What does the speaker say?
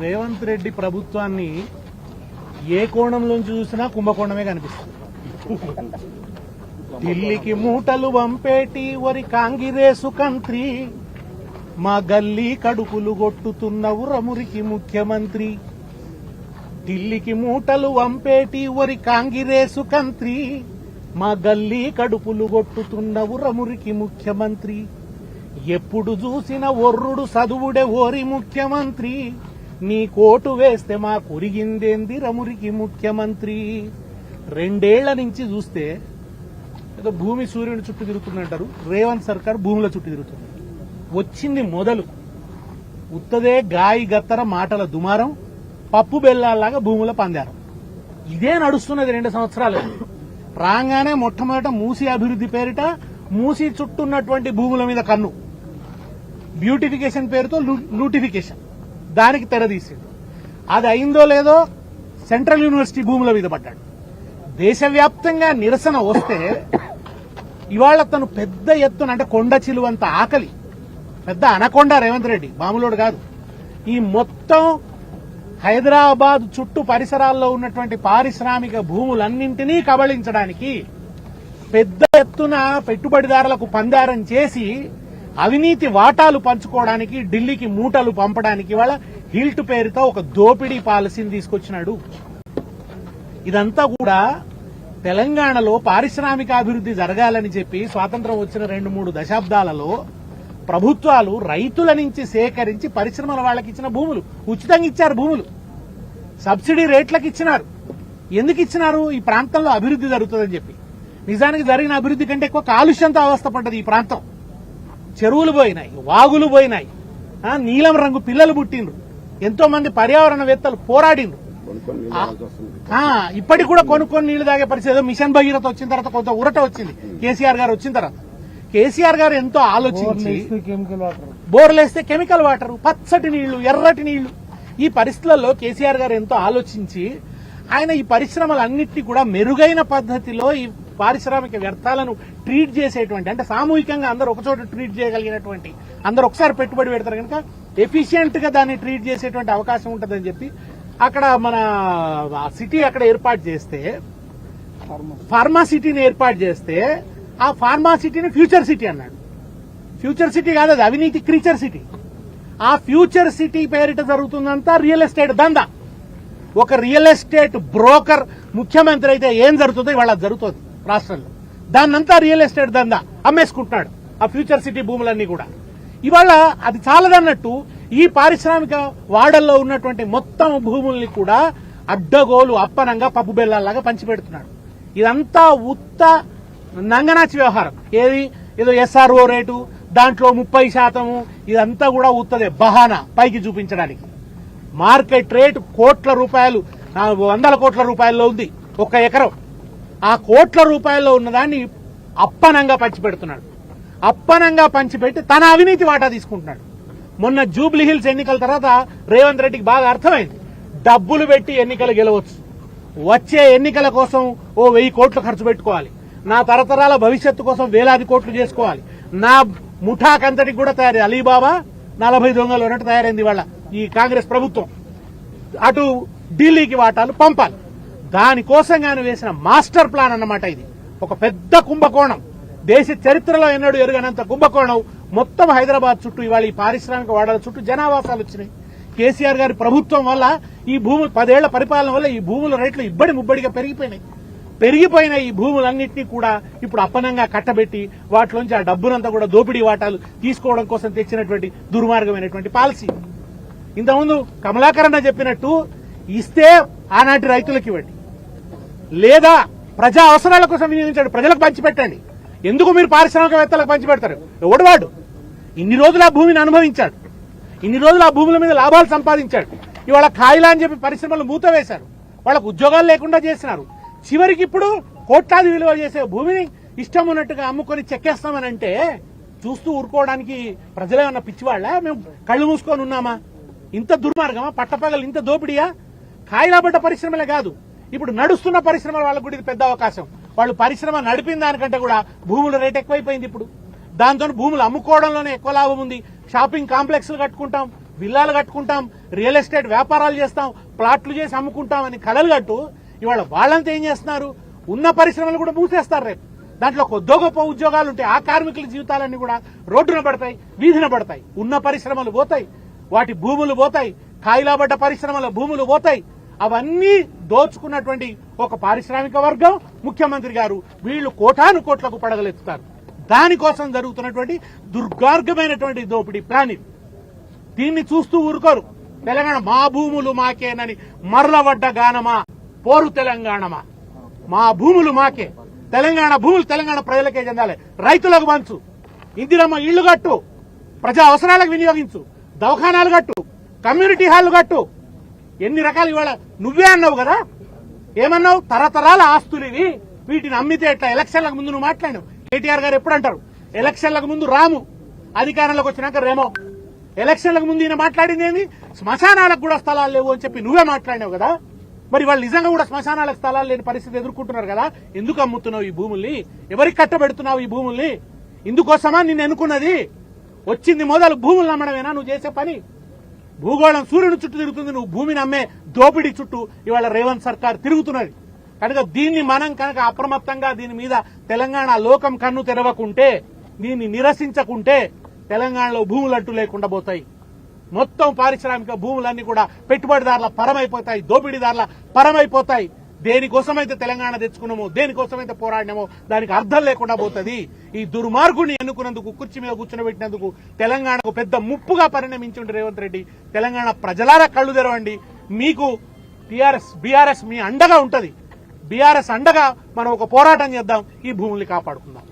రేవంత్ రెడ్డి ప్రభుత్వాన్ని ఏ కోణంలోంచి చూసినా కుంభకోణమే కనిపిస్తుంది. ఢిల్లీకి మూటలు వంపేటి వరి కాంగిరేసు కంత్రి, మా గల్లీ కడుపులు కొట్టుతున్న ఉరమురికి ముఖ్యమంత్రి. ఢిల్లీకి మూటలు వంపేటి వరి కాంగిరేసు కంత్రి, మా గల్లీ కడుపులు కొట్టుతున్న ఉరమురికి ముఖ్యమంత్రి. ఎప్పుడు చూసిన ఒర్రుడు చదువుడే ఓరి ముఖ్యమంత్రి, నీ కోటు వేస్తే మా కురిగిందేంది రమురికి ముఖ్యమంత్రి. 2 ఏళ్ల నుంచి చూస్తే ఏదో భూమి సూర్యుని చుట్టూ తిరుగుతుందంటారు, రేవంత్ సర్కార్ భూముల చుట్టూ తిరుగుతుంది. వచ్చింది మొదలు ఉత్తదే గాయి గత్తర మాటల దుమారం, పప్పు బెల్లాల్లాగా భూముల పందారం. ఇదే నడుస్తున్నది 2 సంవత్సరాలు. రాగానే మొట్టమొదట మూసీ అభివృద్ధి పేరిట మూసీ చుట్టూన్నటువంటి భూముల మీద కన్ను, బ్యూటిఫికేషన్ పేరుతో లూటిఫికేషన్, దానికి తెరదీసిండు. అది అయిందో లేదో సెంట్రల్ యూనివర్సిటీ భూముల మీద పడ్డాడు. దేశవ్యాప్తంగా నిరసన వస్తే ఇవాళ తను పెద్ద ఎత్తున, అంటే కొండ చిలువంత ఆకలి, పెద్ద అనకొండ రేవంత్ రెడ్డి, మామూలుడు కాదు. ఈ మొత్తం హైదరాబాద్ చుట్టూ పరిసరాల్లో ఉన్నటువంటి పారిశ్రామిక భూములన్నింటినీ కబళించడానికి పెద్ద ఎత్తున పెట్టుబడిదారులకు పందారం చేసి అవినీతి వాటాలు పంచుకోవడానికి ఢిల్లీకి మూటలు పంపడానికి వాళ్ళ హిల్ట్ పేరుతో ఒక దోపిడీ పాలసీని తీసుకొచ్చినాడు. ఇదంతా కూడా తెలంగాణలో పారిశ్రామిక అభివృద్ధి జరగాలని చెప్పి స్వాతంత్రం వచ్చిన 2-3 దశాబ్దాలలో ప్రభుత్వాలు రైతుల నుంచి సేకరించి పరిశ్రమల వాళ్ళకి ఇచ్చిన భూములు, ఉచితంగా ఇచ్చారు భూములు, సబ్సిడీ రేట్లకు ఇచ్చినారు. ఎందుకు ఇచ్చినారు? ఈ ప్రాంతంలో అభివృద్ధి జరుగుతుందని చెప్పి. నిజానికి జరిగిన అభివృద్ధి కంటే ఎక్కువ కాలుష్యంతో అవస్థపడ్డది ఈ ప్రాంతం. చెరువులు పోయినాయి, వాగులు పోయినాయి, నీలం రంగు పిల్లలు పుట్టిండ్రు, ఎంతో మంది పర్యావరణవేత్తలు పోరాడిండ్రు. ఇప్పటికి కూడా కొనుక్కొని నీళ్లు తాగే పరిస్థితి. మిషన్ భగీరథ వచ్చిన తర్వాత కొంత ఉరట వచ్చింది కేసీఆర్ గారు వచ్చిన తర్వాత. కేసీఆర్ గారు ఎంతో ఆలోచించి బోర్లేస్తే కెమికల్ వాటర్, పచ్చటి నీళ్లు, ఎర్రటి నీళ్లు, ఈ పరిస్థితులలో కేసీఆర్ గారు ఎంతో ఆలోచించి ఆయన ఈ పరిశ్రమలన్నింటినీ కూడా మెరుగైన పద్ధతిలో ఈ పారిశ్రామిక వ్యర్థాలను ట్రీట్ చేసేటువంటి, అంటే సామూహికంగా అందరూ ఒకచోట ట్రీట్ చేయగలిగినటువంటి, అందరూ ఒకసారి పెట్టుబడి పెడతారు కనుక ఎఫిషియెంట్ గా దాన్ని ట్రీట్ చేసేటువంటి అవకాశం ఉంటుందని చెప్పి అక్కడ మన సిటీ అక్కడ ఏర్పాటు చేస్తే, ఫార్మా సిటీని ఏర్పాటు చేస్తే ఆ ఫార్మా సిటీని ఫ్యూచర్ సిటీ అన్నాడు. ఫ్యూచర్ సిటీ కాదు, అది అవినీతి క్రీచర్ సిటీ. ఆ ఫ్యూచర్ సిటీ పేరిట జరుగుతుందంతా రియల్ ఎస్టేట్ దందా. ఒక రియల్ ఎస్టేట్ బ్రోకర్ ముఖ్యమంత్రి అయితే ఏం జరుగుతుందో ఇవాళ జరుగుతుంది రాష్ట్రంలో. దాన్నంతా రియల్ ఎస్టేట్ దందా అమ్మేసుకుంటున్నాడు, ఆ ఫ్యూచర్ సిటీ భూములన్నీ కూడా. ఇవాళ అది చాలదన్నట్టు ఈ పారిశ్రామిక వాడల్లో ఉన్నటువంటి మొత్తం భూముల్ని కూడా అడ్డగోలు అప్పనంగా పప్పు బెల్లాల్లాగా పంచిపెడుతున్నాడు. ఇదంతా ఉత్త నంగనాచి వ్యవహారం. ఏదో SRO రేటు, దాంట్లో 30%, ఇదంతా కూడా ఉత్తదే బహానా పైకి చూపించడానికి. మార్కెట్ రేటు కోట్ల రూపాయలు, 100 కోట్ల రూపాయల్లో ఉంది ఒక ఎకరం. ఆ కోట్ల రూపాయల్లో ఉన్నదాన్ని అప్పనంగా పంచిపెడుతున్నాడు. అప్పనంగా పంచిపెట్టి తన అవినీతి వాటా తీసుకుంటున్నాడు. మొన్న జూబ్లీ హిల్స్ ఎన్నికల తర్వాత రేవంత్ రెడ్డికి బాగా అర్థమైంది, డబ్బులు పెట్టి ఎన్నికలు గెలవచ్చు, వచ్చే ఎన్నికల కోసం 1000 కోట్లు ఖర్చు పెట్టుకోవాలి, నా తరతరాల భవిష్యత్తు కోసం వేలాది కోట్లు చేసుకోవాలి, నా ముఠాకంతటికి కూడా తయారు. అలీబాబా 40 దొంగలు అన్నట్టు తయారైంది వాళ్ళ ఈ కాంగ్రెస్ ప్రభుత్వం. అటు ఢిల్లీకి వాటాలు పంపాలి, దానికోసంగానే వేసిన మాస్టర్ ప్లాన్ అన్నమాట. ఇది ఒక పెద్ద కుంభకోణం, దేశ చరిత్రలో ఎన్నడూ ఎరుగనంత కుంభకోణం. మొత్తం హైదరాబాద్ చుట్టూ ఇవాళ ఈ పారిశ్రామిక వాడల చుట్టూ జనావాసాలు వచ్చినాయి. కేసీఆర్ గారి ప్రభుత్వం వల్ల, ఈ భూములు 10 ఏళ్ల పరిపాలన వల్ల ఈ భూముల రేట్లు ఇబ్బడి ముబ్బడిగా పెరిగిపోయిన ఈ భూములన్నింటినీ కూడా ఇప్పుడు అప్పనంగా కట్టబెట్టి వాటిలోంచి ఆ డబ్బునంతా కూడా దోపిడీ వాటాలు తీసుకోవడం కోసం తెచ్చినటువంటి దుర్మార్గమైనటువంటి పాలసీ. ఇంతకుముందు కమలాకరణ చెప్పినట్టు, ఇస్తే ఆనాటి రైతులకు ఇవ్వండి, లేదా ప్రజా అవసరాల కోసం వినియోగించండి, ప్రజలకు పంచిపెట్టండి. ఎందుకు మీరు పారిశ్రామికవేత్తలకు పంచిపెడతారు? ఎవడువాడు ఇన్ని రోజులు ఆ భూమిని అనుభవించాడు, ఇన్ని రోజులు ఆ భూముల మీద లాభాలు సంపాదించాడు. ఇవాళ ఖాయిలా అని చెప్పి పరిశ్రమలు మూత వేశారు, వాళ్ళకు ఉద్యోగాలు లేకుండా చేసినారు. చివరికి ఇప్పుడు కోట్లాది విలువ చేసే భూమిని ఇష్టం ఉన్నట్టుగా అమ్ముకొని చెక్కేస్తామని అంటే చూస్తూ ఊరుకోవడానికి ప్రజలేమన్నా పిచ్చివాళ్ళ? మేము కళ్ళు మూసుకొని ఉన్నామా? ఇంత దుర్మార్గమా? పట్టపగలు ఇంత దోపిడియా? ఖాయిలా పడ్డ పరిశ్రమలే కాదు, ఇప్పుడు నడుస్తున్న పరిశ్రమల వాళ్ళకు కూడా ఇది పెద్ద అవకాశం. వాళ్ళు పరిశ్రమ నడిపిన దానికంటే కూడా భూముల రేట్ ఎక్కువైపోయింది. ఇప్పుడు దాంతో భూములు అమ్ముకోవడంలోనే ఎక్కువ లాభం ఉంది. షాపింగ్ కాంప్లెక్స్లు కట్టుకుంటాం, విల్లాలు కట్టుకుంటాం, రియల్ ఎస్టేట్ వ్యాపారాలు చేస్తాం, ప్లాట్లు చేసి అమ్ముకుంటాం అని కలలు కట్టు ఇవాళ వాళ్ళంతా ఏం చేస్తున్నారు? ఉన్న పరిశ్రమలు కూడా మూసేస్తారు. రేపు దాంట్లో కొద్దో గొప్ప ఉద్యోగాలు ఉంటాయి, ఆ కార్మికుల జీవితాలన్నీ కూడా రోడ్డున పడతాయి, వీధిన పడతాయి. ఉన్న పరిశ్రమలు పోతాయి, వాటి భూములు పోతాయి, కాయిలాబడ్డ పరిశ్రమల భూములు పోతాయి. అవన్నీ దోచుకున్నటువంటి ఒక పారిశ్రామిక వర్గం, ముఖ్యమంత్రి గారు, వీళ్లు కోటాను కోట్లకు పడగలెత్తుతారు. దానికోసం జరుగుతున్నటువంటి దుర్గార్గమైనటువంటి దోపిడీ ప్లాన్ ఇది. దీన్ని చూస్తూ ఊరుకోరు. తెలంగాణ మా భూములు మాకేనని మరలవడ్డ గానమా, పోరు తెలంగాణమా, మా భూములు మాకే, తెలంగాణ భూములు తెలంగాణ ప్రజలకే చెందాలి, రైతులకు పంచు, ఇందిరమ్మ ఇళ్లు కట్టు, ప్రజా అవసరాలకు వినియోగించు, దవాఖానాలు కట్టు, కమ్యూనిటీ హాల్ కట్టు. ఎన్ని రకాలు ఇవాళ నువ్వే అన్నావు కదా, ఏమన్నావు? తరతరాల ఆస్తులు ఇవి, వీటిని అమ్మితే ఎట్లా? ఎలక్షన్లకు ముందు నువ్వు మాట్లాడినావు. కేటీఆర్ గారు ఎప్పుడు అంటారు? ఎలక్షన్లకు ముందు రాము, అధికారంలోకి వచ్చినాక రేమో. ఎలక్షన్లకు ముందు ఈయన మాట్లాడింది ఏంది? శ్మశానాలకు కూడా స్థలాలు లేవు అని చెప్పి నువ్వే మాట్లాడినావు కదా. మరి వాళ్ళు నిజంగా కూడా శ్మశానాలకు స్థలాలు లేని పరిస్థితి ఎదుర్కొంటున్నారు కదా. ఎందుకు అమ్ముతున్నావు ఈ భూముల్ని? ఎవరికి కట్టబెడుతున్నావు ఈ భూముల్ని? ఇందుకోసమా నిన్ను ఎన్నుకున్నది? వచ్చింది మొదలు భూములు నమ్మడమేనా నువ్వు చేసే పని? భూగోళం సూర్యుని చుట్టూ తిరుగుతుంది, నువ్వు భూమిని అమ్మే దోపిడీ చుట్టూ ఇవాళ రేవంత్ సర్కార్ తిరుగుతున్నది. కనుక దీన్ని మనం కనుక అప్రమత్తంగా దీని మీద తెలంగాణ లోకం కన్ను తెరవకుంటే, దీన్ని నిరసించకుంటే తెలంగాణలో భూములు అంటూ లేకుండా పోతాయి. మొత్తం పారిశ్రామిక భూములన్నీ కూడా పెట్టుబడిదారుల పరమైపోతాయి, దోపిడీదారుల పరమైపోతాయి. దేనికోసమైతే తెలంగాణ తెచ్చుకున్నామో, దేనికోసమైతే పోరాడినామో దానికి అర్థం లేకుండా పోతుంది. ఈ దుర్మార్గుని ఎన్నుకున్నందుకు, కుర్చీ మీద కూర్చోబెట్టినందుకు తెలంగాణకు పెద్ద ముప్పుగా పరిణమించింది రేవంత్ రెడ్డి. తెలంగాణ ప్రజలారా కళ్లు తెరవండి. మీకు బీఆర్ఎస్ మీ అండగా ఉంటది. బీఆర్ఎస్ అండగా మనం ఒక పోరాటం చేద్దాం, ఈ భూముల్ని కాపాడుకుందాం.